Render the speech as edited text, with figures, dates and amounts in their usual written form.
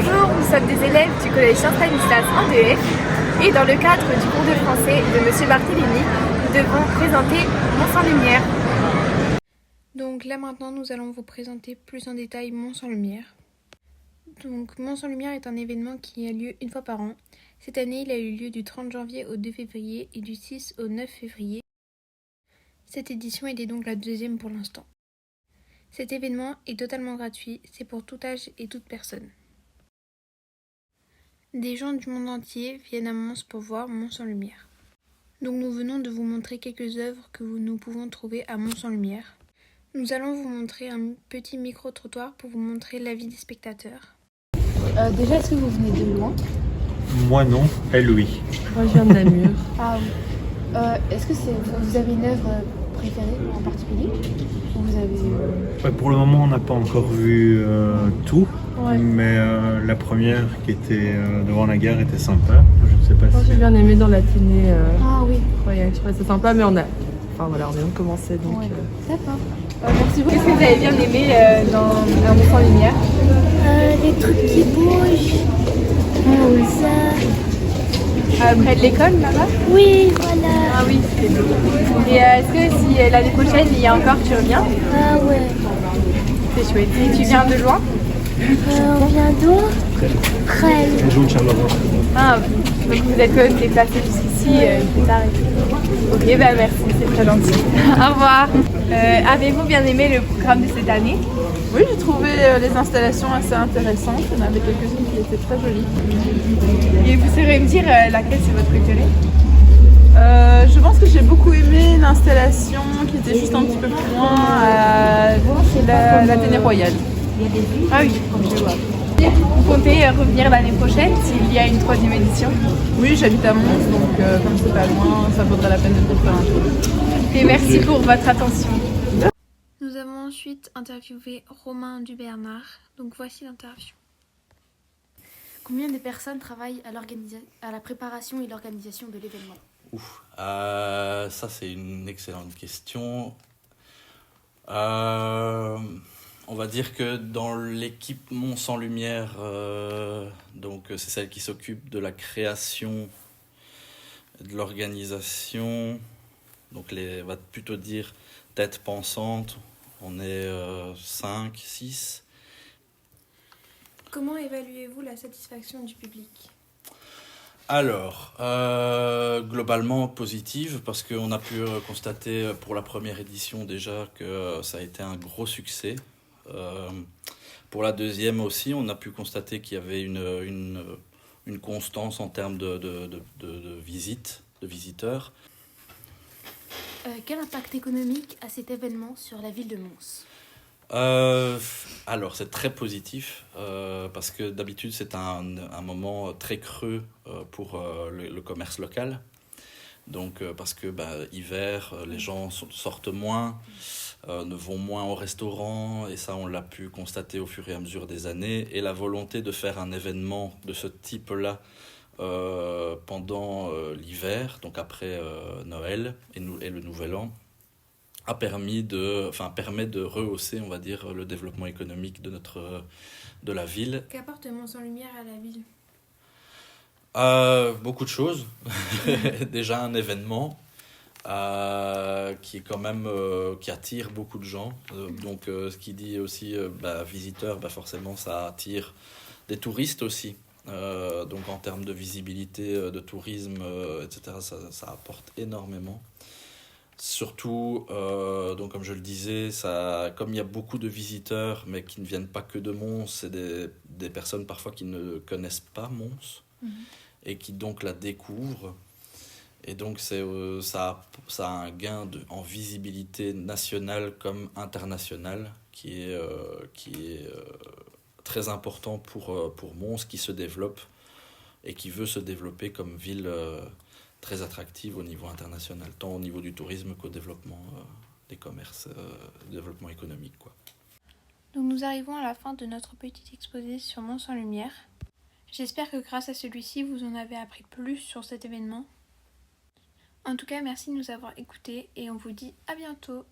Bonjour, nous sommes des élèves du collège Saint-Stanislas en DEF et dans le cadre du cours de français de Monsieur Barthélémy, nous devons présenter Mons en Lumière. Donc là maintenant nous allons vous présenter plus en détail Mons en Lumière. Donc Mons en Lumière est un événement qui a lieu une fois par an. Cette année il a eu lieu du 30 janvier au 2 février et du 6 au 9 février. Cette édition était donc la deuxième pour l'instant. Cet événement est totalement gratuit, c'est pour tout âge et toute personne. Des gens du monde entier viennent à Mons pour voir Mons en Lumière. Donc nous venons de vous montrer quelques œuvres que nous pouvons trouver à Mons en Lumière. Nous allons vous montrer un petit micro-trottoir pour vous montrer l'avis des spectateurs. Déjà, est-ce que vous venez de loin? Moi non, elle oui. Moi je viens de Namur. Ah oui. Est-ce que vous avez une œuvre préférée en particulier? Ou vous avez... Pour le moment on n'a pas encore vu tout, Ouais. mais la première qui était devant la gare était sympa. Je ne sais pas Moi si... j'ai bien aimé dans l'Athénée. Ah oui. Ouais, je trouvais ça sympa, mais on a... Enfin voilà, on vient de commencer donc... Ouais. D'accord. Merci beaucoup. Qu'est-ce que vous avez bien aimé dans un Mons en Lumière? Les trucs qui bougent. Ah oui, ça. Près de l'école là-bas? Oui, voilà. Ah oui, c'est beau. Et est-ce que si l'année prochaine il y a encore, tu reviens? Ah ouais. C'est chouette. Et tu viens de loin? On vient d'où? Près. Ah, donc vous êtes quand même déplacé jusqu'ici plus tard. Ok, bah merci, c'est très gentil. Au revoir. Avez-vous bien aimé le programme de cette année? Oui, j'ai trouvé les installations assez intéressantes. Il y en avait quelques-unes qui étaient très jolies. Et vous saurez me dire laquelle c'est votre préférée? Je pense que j'ai beaucoup aimé l'installation qui était juste un petit peu plus loin à l'Athénée Royal. Ah oui, je vois. Vous comptez revenir l'année prochaine s'il y a une troisième édition? Oui, j'habite à Mons, donc comme c'est pas loin, ça vaudrait la peine de faire un tour. Et merci pour votre attention. Nous avons ensuite interviewé Romain Dubernard. Donc voici l'interview. Combien de personnes travaillent à la préparation et l'organisation de l'événement? Ça c'est une excellente question. On va dire que dans l'équipe Mons en Lumière, donc c'est celle qui s'occupe de la création, de l'organisation, donc on va plutôt dire tête pensante, on est 5, 6. Comment évaluez-vous la satisfaction du public? Alors, globalement positive, parce qu'on a pu constater pour la première édition déjà que ça a été un gros succès. Pour la deuxième aussi, on a pu constater qu'il y avait une constance en termes de visites, de visiteurs. Quel impact économique a cet événement sur la ville de Mons? Alors c'est très positif parce que d'habitude c'est un moment très creux pour le commerce local. Donc parce que hiver, les gens sortent moins, ne vont moins au restaurant, et ça on l'a pu constater au fur et à mesure des années. Et la volonté de faire un événement de ce type-là pendant l'hiver, donc après Noël et le Nouvel An, permet de rehausser, on va dire, le développement économique de la ville. Qu'apporte Mons en Lumière à la ville? Beaucoup de choses. Déjà un événement qui est quand même qui attire beaucoup de gens. Donc ce qui dit aussi visiteurs, forcément ça attire des touristes aussi. Donc en termes de visibilité, de tourisme, etc., ça apporte énormément. Surtout, donc comme je le disais, comme il y a beaucoup de visiteurs, mais qui ne viennent pas que de Mons, c'est des personnes parfois qui ne connaissent pas Mons et qui donc la découvrent. Et donc ça a un gain en visibilité nationale comme internationale qui est très important pour Mons, qui se développe et qui veut se développer comme ville très attractive au niveau international, tant au niveau du tourisme qu'au développement des commerces, développement économique, quoi. Donc nous arrivons à la fin de notre petit exposé sur Mons en Lumière. J'espère que grâce à celui-ci, vous en avez appris plus sur cet événement. En tout cas, merci de nous avoir écoutés et on vous dit à bientôt.